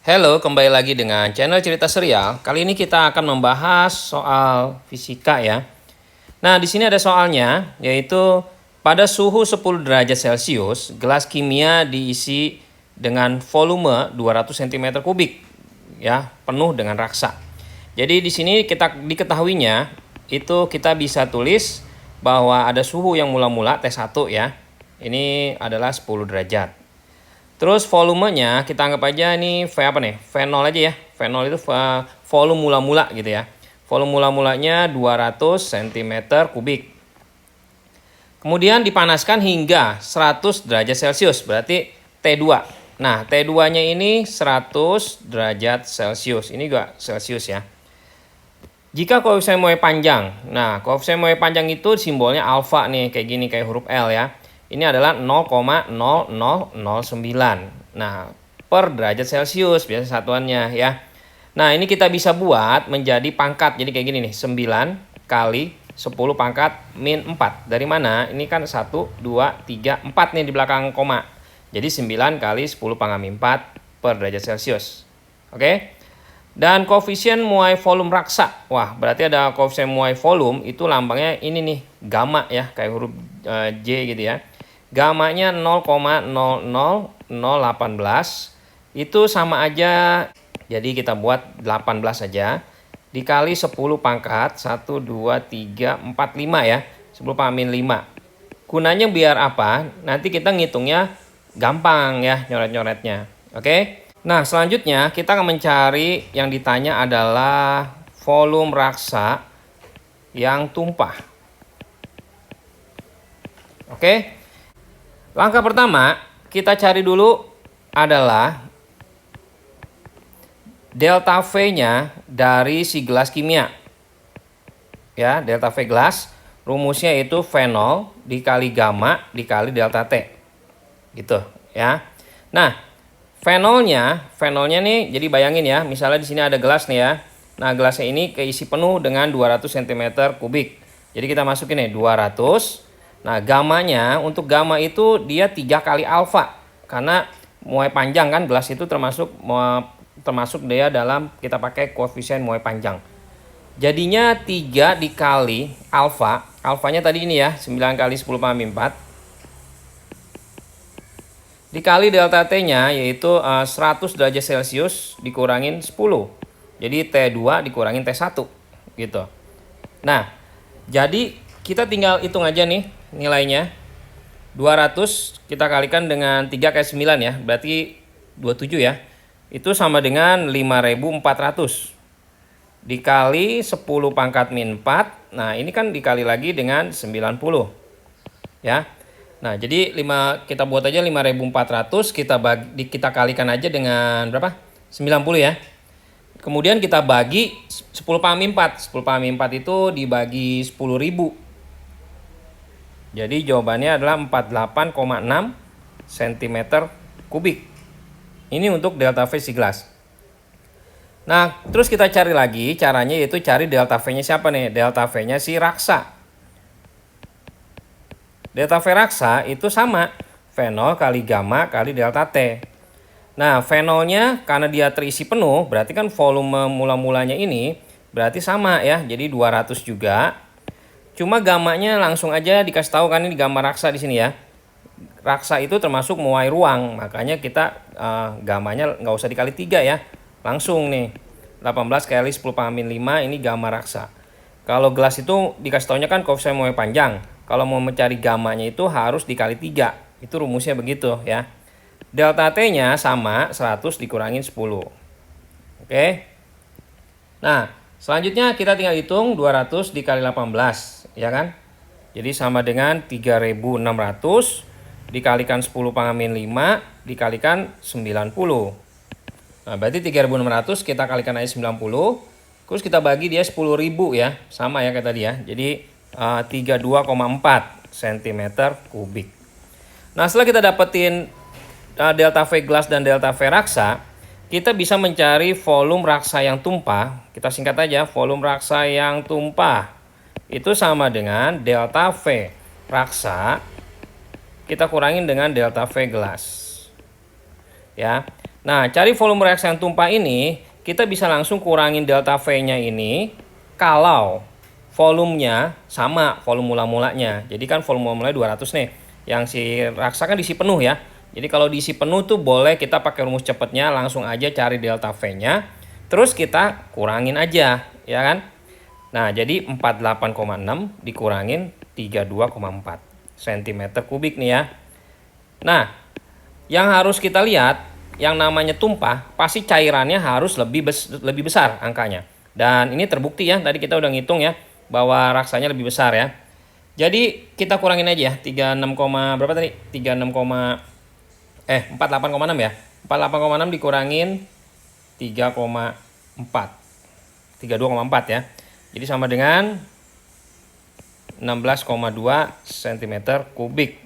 Halo, kembali lagi dengan channel Cerita Serial. Kali ini kita akan membahas soal fisika ya. Nah, di sini ada soalnya, yaitu pada suhu 10 derajat Celcius, gelas kimia diisi dengan volume 200 cm kubik ya, penuh dengan raksa. Jadi di sini kita diketahuinya itu kita bisa tulis bahwa ada suhu yang mula-mula T1 ya. Ini adalah 10 derajat. Terus volumenya kita anggap aja ini V apa nih? V0 aja ya. V0 itu volume mula-mula gitu ya. Volume mula-mulanya 200 cm kubik. Kemudian dipanaskan hingga 100 derajat Celcius, berarti T2. Nah, T2-nya ini 100 derajat Celcius. Ini juga Celcius ya. Jika koefisien Moe panjang. Nah, koefisien Moe panjang itu simbolnya alfa nih, kayak gini, kayak huruf L ya. Ini adalah 0,0009. Nah, per derajat Celcius biasa satuannya ya. Nah, ini kita bisa buat menjadi pangkat. Jadi kayak gini nih, 9 kali 10 pangkat min 4. Dari mana? Ini kan 1, 2, 3, 4 nih di belakang koma. Jadi 9 kali 10 pangkat min 4 per derajat Celcius. Oke? Dan koefisien muai volume raksa. Wah, berarti ada koefisien muai volume itu lambangnya ini nih, gamma ya, kayak huruf J gitu ya. Gamanya 0,00018 itu sama aja, jadi kita buat 18 saja dikali 10 pangkat 1, 2, 3, 4, 5 ya, 10 pangkat min 5. Gunanya biar apa? Nanti kita ngitungnya gampang ya, nyoret-nyoretnya. Oke? Nah, selanjutnya kita akan mencari yang ditanya adalah volume raksa yang tumpah. Oke? Langkah pertama, kita cari dulu adalah delta V-nya dari si gelas kimia. Ya, delta V gelas, rumusnya itu V0 dikali gamma dikali delta T. Gitu, ya. Nah, V0-nya nih, jadi bayangin ya, misalnya di sini ada gelas nih ya. Nah, gelasnya ini keisi penuh dengan 200 cm kubik. Jadi kita masukin nih 200. Nah, gamanya, untuk gamma itu dia 3 kali alfa. Karena muai panjang kan, gelas itu termasuk dia dalam kita pakai koefisien muai panjang. Jadinya 3 dikali alfa. Alfanya tadi ini ya, 9 kali 10 pangkat min 4. Dikali delta T-nya yaitu 100 derajat Celcius dikurangin 10. Jadi T2 dikurangin T1 gitu. Nah, jadi kita tinggal hitung aja nih nilainya. 200 kita kalikan dengan 3 kali 9 ya, berarti 27 ya. Itu sama dengan 5400 dikali 10 pangkat min 4. Nah, ini kan dikali lagi dengan 90 ya. Nah, jadi kita buat aja 5400, kita kalikan aja dengan berapa? 90 ya. Kemudian kita bagi 10 pangkat min 4. 10 pangkat min 4 itu dibagi 10.000. Jadi jawabannya adalah 48,6 cm kubik. Ini untuk delta V si gelas. Nah, terus kita cari lagi, caranya yaitu cari delta V-nya siapa nih? Delta V-nya si raksa. Delta V raksa itu sama V0 kali gamma kali delta T. Nah, V0-nya karena dia terisi penuh, berarti kan volume mula-mulanya ini berarti sama ya, jadi 200 juga. Cuma gammanya langsung aja dikasih tahu kan, ini gamma raksa di sini ya. Raksa itu termasuk muai ruang, makanya kita gammanya nggak usah dikali 3 ya. Langsung nih 18 kali 10 pangkat min 5 ini gamma raksa. Kalau gelas itu dikasih taunya kan koefisien muai panjang. Kalau mau mencari gammanya itu harus dikali 3. Itu rumusnya begitu ya. Delta T-nya sama 100 dikurangin 10. Oke. Nah, selanjutnya kita tinggal hitung 200 dikali 18, ya kan? Jadi sama dengan 3600 dikalikan 10 pangkat min 5 dikalikan 90. Nah, berarti 3600 kita kalikan aja 90. Terus kita bagi dia 10.000 ya. Sama ya kayak tadi ya. Jadi 32,4 cm kubik. Nah, setelah kita dapetin delta V gelas dan delta V raksa, kita bisa mencari volume raksa yang tumpah. Kita singkat aja, volume raksa yang tumpah itu sama dengan delta V raksa kita kurangin dengan delta V gelas. Ya. Nah, cari volume reaksan tumpah ini, kita bisa langsung kurangin delta V-nya ini kalau volumenya sama volume mula-mulanya. Jadi kan volume mula-mulanya 200 nih. Yang si raksa kan diisi penuh ya. Jadi kalau diisi penuh tuh boleh kita pakai rumus cepatnya, langsung aja cari delta V-nya. Terus kita kurangin aja, ya kan? Nah, jadi 48,6 dikurangin 32,4 cm kubik nih ya. Nah, yang harus kita lihat, yang namanya tumpah, pasti cairannya harus lebih besar angkanya. Dan ini terbukti ya, tadi kita udah ngitung ya, bahwa raksanya lebih besar ya. Jadi kita kurangin aja ya, 36, berapa tadi? 48,6 ya. 48,6 dikurangin 3,4. 32,4 ya. Jadi sama dengan 16,2 cm kubik.